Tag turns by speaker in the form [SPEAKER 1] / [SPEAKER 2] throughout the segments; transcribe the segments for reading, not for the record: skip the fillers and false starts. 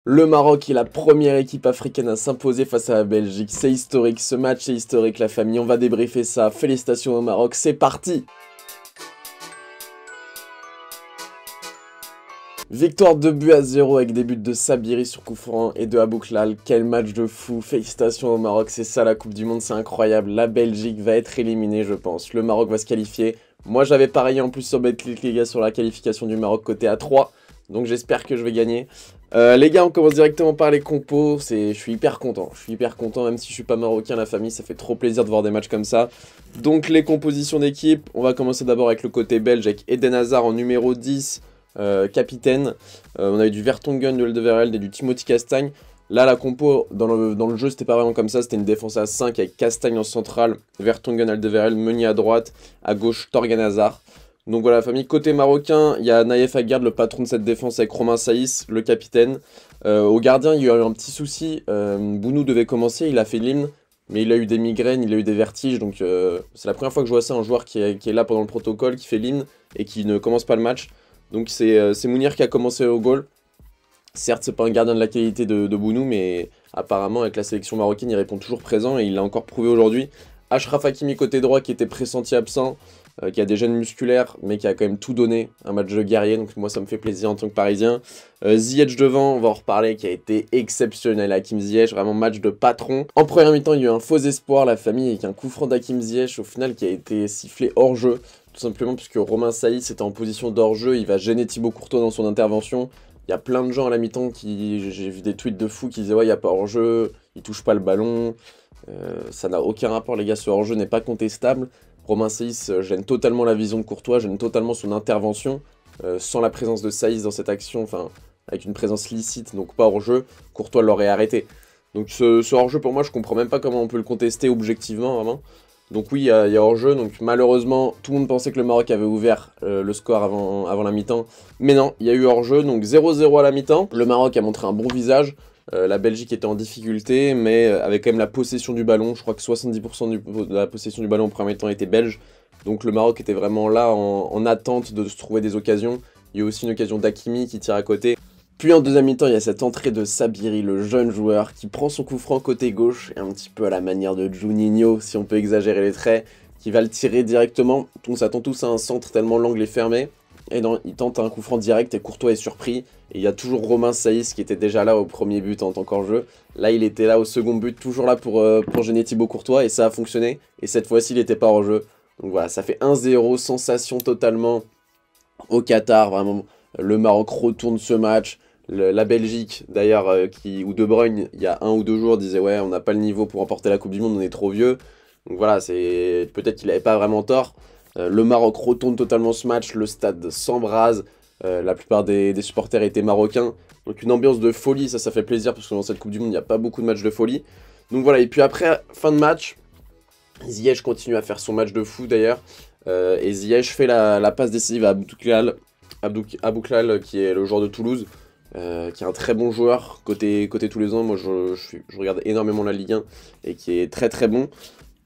[SPEAKER 1] Le Maroc est la première équipe africaine à s'imposer face à la Belgique. C'est historique, ce match est historique la famille, on va débriefer ça. Félicitations au Maroc, c'est parti! Victoire 2 buts à 0 avec des buts de Sabiri sur coup franc et de Abouklal. Quel match de fou, félicitations au Maroc, c'est ça la Coupe du Monde, c'est incroyable. La Belgique va être éliminée je pense, le Maroc va se qualifier. Moi j'avais parié en plus sur Betclic les gars sur la qualification du Maroc côté A3. Donc j'espère que je vais gagner. Les gars, on commence directement par les compos. Je suis hyper content. Même si je suis pas marocain, la famille, ça fait trop plaisir de voir des matchs comme ça. Donc les compositions d'équipe, on va commencer d'abord avec le côté belge, avec Eden Hazard en numéro 10, capitaine. On a eu du Vertonghen, de Alderweireld et du Timothy Castagne. Là, la compo, dans le jeu, c'était pas vraiment comme ça. C'était une défense à 5 avec Castagne en centrale, Vertonghen, Alderweireld, Meunier à droite, à gauche, Thorgan Hazard. Donc voilà, famille, côté marocain, il y a Naïef Aguerd, le patron de cette défense, avec Romain Saïs, le capitaine. Au gardien, il y a eu un petit souci. Bounou devait commencer, il a fait l'hymne, mais il a eu des migraines, il a eu des vertiges. Donc c'est la première fois que je vois ça, un joueur qui est là pendant le protocole, qui fait l'hymne et qui ne commence pas le match. Donc c'est Mounir qui a commencé au goal. Certes, c'est pas un gardien de la qualité de Bounou, mais apparemment, avec la sélection marocaine, il répond toujours présent et il l'a encore prouvé aujourd'hui. Achraf Hakimi côté droit qui était pressenti absent, qui a des gènes musculaires, mais qui a quand même tout donné, un match de guerrier, donc moi ça me fait plaisir en tant que parisien. Ziyech devant, on va en reparler, qui a été exceptionnel, Hakim Ziyech, vraiment match de patron. En première mi-temps, il y a eu un faux espoir, la famille, avec un coup franc d'Hakim Ziyech, au final, qui a été sifflé hors jeu, tout simplement puisque Romain Saïs était en position d'hors jeu, il va gêner Thibaut Courtois dans son intervention. Il y a plein de gens à la mi-temps j'ai vu des tweets de fous qui disaient ouais, il n'y a pas hors jeu, il touche pas le ballon. Ça n'a aucun rapport les gars, ce hors-jeu n'est pas contestable. Romain Saïs gêne totalement la vision de Courtois, gêne totalement son intervention. Sans la présence de Saïs dans cette action, enfin avec une présence licite, donc pas hors-jeu, Courtois l'aurait arrêté. Donc ce hors-jeu pour moi je comprends même pas comment on peut le contester objectivement vraiment. Donc oui, il y a hors-jeu, donc malheureusement tout le monde pensait que le Maroc avait ouvert le score avant la mi-temps. Mais non, il y a eu hors-jeu, donc 0-0 à la mi-temps. Le Maroc a montré un bon visage. La Belgique était en difficulté, mais avec quand même la possession du ballon. Je crois que 70% de la possession du ballon au premier temps était belge. Donc le Maroc était vraiment là en attente de se trouver des occasions. Il y a aussi une occasion d'Hakimi qui tire à côté. Puis en deuxième mi-temps, il y a cette entrée de Sabiri, le jeune joueur, qui prend son coup franc côté gauche, et un petit peu à la manière de Juninho, si on peut exagérer les traits, qui va le tirer directement. On s'attend tous à un centre tellement l'angle est fermé. Et non, il tente un coup franc direct et Courtois est surpris. Et il y a toujours Romain Saïs qui était déjà là au premier but en tant qu'hors-jeu. Là, il était là au second but, toujours là pour gêner Thibaut Courtois. Et ça a fonctionné. Et cette fois-ci, il n'était pas hors-jeu. Donc voilà, ça fait 1-0, sensation totalement au Qatar. Vraiment, le Maroc retourne ce match. La Belgique, d'ailleurs, où De Bruyne, il y a 1 ou 2 jours, disait « Ouais, on n'a pas le niveau pour remporter la Coupe du Monde, on est trop vieux. » Donc voilà, peut-être qu'il n'avait pas vraiment tort. Le Maroc retourne totalement ce match, le stade s'embrase, la plupart des supporters étaient marocains. Donc une ambiance de folie, ça fait plaisir parce que dans cette Coupe du Monde, il n'y a pas beaucoup de matchs de folie. Donc voilà, et puis après, fin de match, Ziyech continue à faire son match de fou d'ailleurs. Et Ziyech fait la passe décisive à Abouklal, qui est le joueur de Toulouse. Qui est un très bon joueur côté toulousain. Moi je regarde énormément la Ligue 1 et qui est très très bon.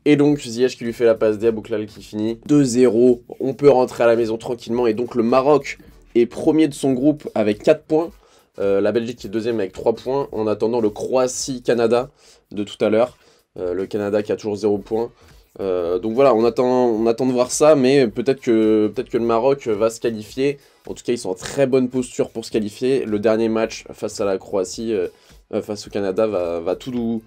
[SPEAKER 1] Et donc Ziyech qui lui fait la passe D, Abouklal qui finit 2-0. On peut rentrer à la maison tranquillement. Et donc le Maroc est premier de son groupe avec 4 points. La Belgique est deuxième avec 3 points. En attendant le Croatie-Canada de tout à l'heure. Le Canada qui a toujours 0 points. Donc voilà, on attend de voir ça, mais peut-être que le Maroc va se qualifier. En tout cas, ils sont en très bonne posture pour se qualifier. Le dernier match face à la Croatie, face au Canada, va tout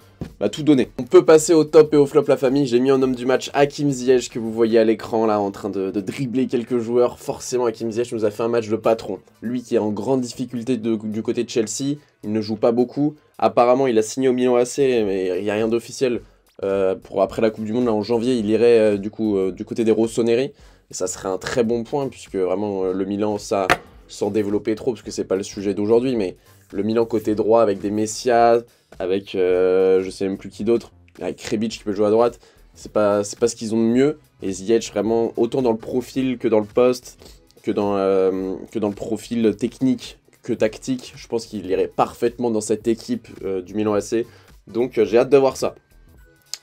[SPEAKER 1] donner. On peut passer au top et au flop, la famille. J'ai mis en homme du match Hakim Ziyech, que vous voyez à l'écran, là, en train de dribbler quelques joueurs. Forcément, Hakim Ziyech nous a fait un match de patron. Lui qui est en grande difficulté du côté de Chelsea, il ne joue pas beaucoup. Apparemment, il a signé au Milan AC, mais il n'y a rien d'officiel. Pour après la Coupe du Monde, là, en janvier, il irait du côté des Rossoneri. Et ça serait un très bon point, puisque vraiment le Milan, ça, sans développer trop, parce que c'est pas le sujet d'aujourd'hui, mais le Milan côté droit avec des Messias, avec je sais même plus qui d'autre, avec Rebic qui peut jouer à droite, c'est pas ce qu'ils ont de mieux. Et Ziyech, vraiment, autant dans le profil que dans le poste, que dans le profil technique que tactique, je pense qu'il irait parfaitement dans cette équipe du Milan AC. Donc j'ai hâte de voir ça.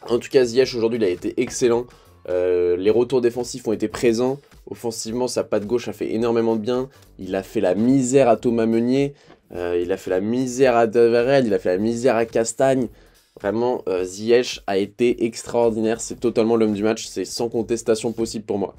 [SPEAKER 1] En tout cas, Ziyech, aujourd'hui, il a été excellent. Les retours défensifs ont été présents. Offensivement, sa patte gauche a fait énormément de bien. Il a fait la misère à Thomas Meunier. Il a fait la misère à Deverel, il a fait la misère à Castagne. Vraiment, Ziyech a été extraordinaire, c'est totalement l'homme du match, c'est sans contestation possible pour moi.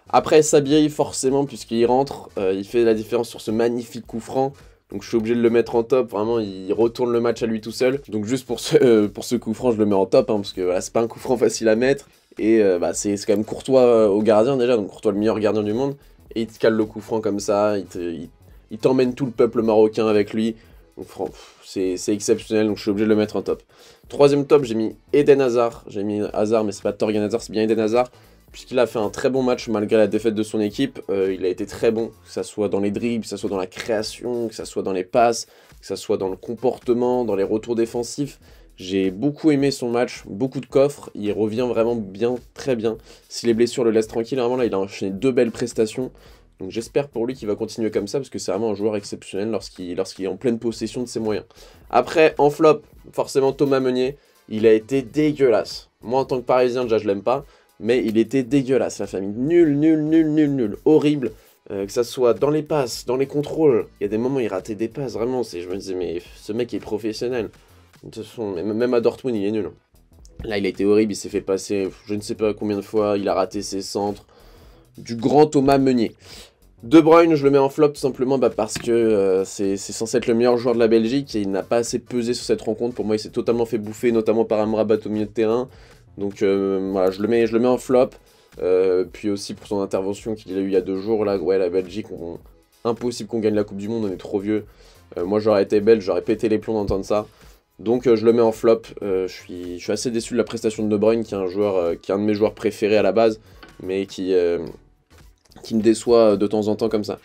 [SPEAKER 1] Après, Sabiri, forcément, puisqu'il rentre, il fait la différence sur ce magnifique coup franc. Donc je suis obligé de le mettre en top, vraiment il retourne le match à lui tout seul. Donc juste pour ce coup franc je le mets en top, hein, parce que voilà, c'est pas un coup franc facile à mettre. Et bah, c'est quand même Courtois au gardien déjà, donc Courtois le meilleur gardien du monde. Et il te cale le coup franc comme ça, il t'emmène tout le peuple marocain avec lui. Donc c'est exceptionnel, donc je suis obligé de le mettre en top. Troisième top, j'ai mis Eden Hazard. J'ai mis Hazard, mais c'est pas Torgan Hazard, c'est bien Eden Hazard. Puisqu'il a fait un très bon match malgré la défaite de son équipe, il a été très bon, que ça soit dans les dribbles, que ça soit dans la création, que ça soit dans les passes, que ça soit dans le comportement, dans les retours défensifs. J'ai beaucoup aimé son match, beaucoup de coffres, il revient vraiment bien, très bien. Si les blessures le laissent tranquille, vraiment là il a enchaîné 2 belles prestations. Donc j'espère pour lui qu'il va continuer comme ça, parce que c'est vraiment un joueur exceptionnel lorsqu'il est en pleine possession de ses moyens. Après, en flop, forcément Thomas Meunier, il a été dégueulasse. Moi en tant que Parisien déjà je l'aime pas. Mais il était dégueulasse, la famille. Nul, nul, nul, nul, nul. Horrible. Que ça soit dans les passes, dans les contrôles. Il y a des moments où il ratait des passes, vraiment. Je me disais, mais ce mec est professionnel. De toute façon, même à Dortmund, il est nul. Là, il a été horrible. Il s'est fait passer je ne sais pas combien de fois. Il a raté ses centres. Du grand Thomas Meunier. De Bruyne, je le mets en flop tout simplement parce que c'est censé être le meilleur joueur de la Belgique. Et il n'a pas assez pesé sur cette rencontre. Pour moi, il s'est totalement fait bouffer, notamment par Amrabat au milieu de terrain. Donc voilà, je le mets en flop. Puis aussi pour son intervention qu'il a eu il y a 2 jours, là, ouais, la Belgique, impossible qu'on gagne la Coupe du Monde, on est trop vieux. Moi j'aurais été belge, j'aurais pété les plombs d'entendre ça. Donc je le mets en flop. Je suis assez déçu de la prestation de Bruyne, qui est un de mes joueurs préférés à la base, mais qui me déçoit de temps en temps comme ça.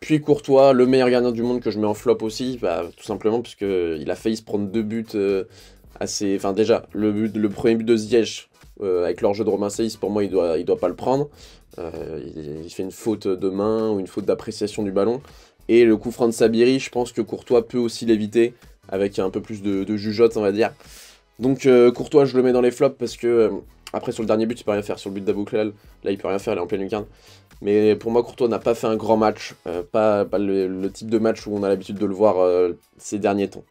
[SPEAKER 1] Puis Courtois, le meilleur gardien du monde que je mets en flop aussi, tout simplement puisqu'il a failli se prendre 2 buts assez... Enfin déjà, le premier but de Ziyech, avec leur jeu de Romain Saïs, pour moi il doit pas le prendre. Il fait une faute de main ou une faute d'appréciation du ballon. Et le coup franc de Sabiri, je pense que Courtois peut aussi l'éviter, avec un peu plus de jugeote on va dire. Donc Courtois je le mets dans les flops parce que... après sur le dernier but il peut rien faire, sur le but d'Abouklal, là il peut rien faire, il est en pleine lucarne. Mais pour moi, Courtois n'a pas fait un grand match, pas le type de match où on a l'habitude de le voir ces derniers temps.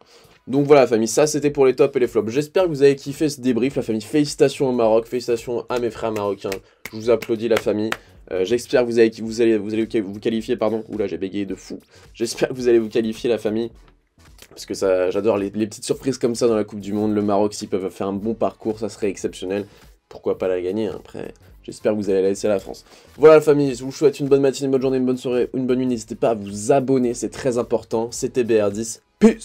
[SPEAKER 1] Donc voilà, famille, ça c'était pour les tops et les flops. J'espère que vous avez kiffé ce débrief, la famille. Félicitations au Maroc, félicitations à mes frères marocains. Je vous applaudis, la famille. J'espère que vous allez vous qualifier, pardon. Oula, j'ai bégayé de fou. J'espère que vous allez vous qualifier, la famille. Parce que j'adore les petites surprises comme ça dans la Coupe du Monde. Le Maroc, s'ils peuvent faire un bon parcours, ça serait exceptionnel. Pourquoi pas la gagner, hein. Après, j'espère que vous allez la laisser à la France. Voilà la famille, je vous souhaite une bonne matinée, une bonne journée, une bonne soirée, une bonne nuit. N'hésitez pas à vous abonner, c'est très important. C'était BR10. Peace.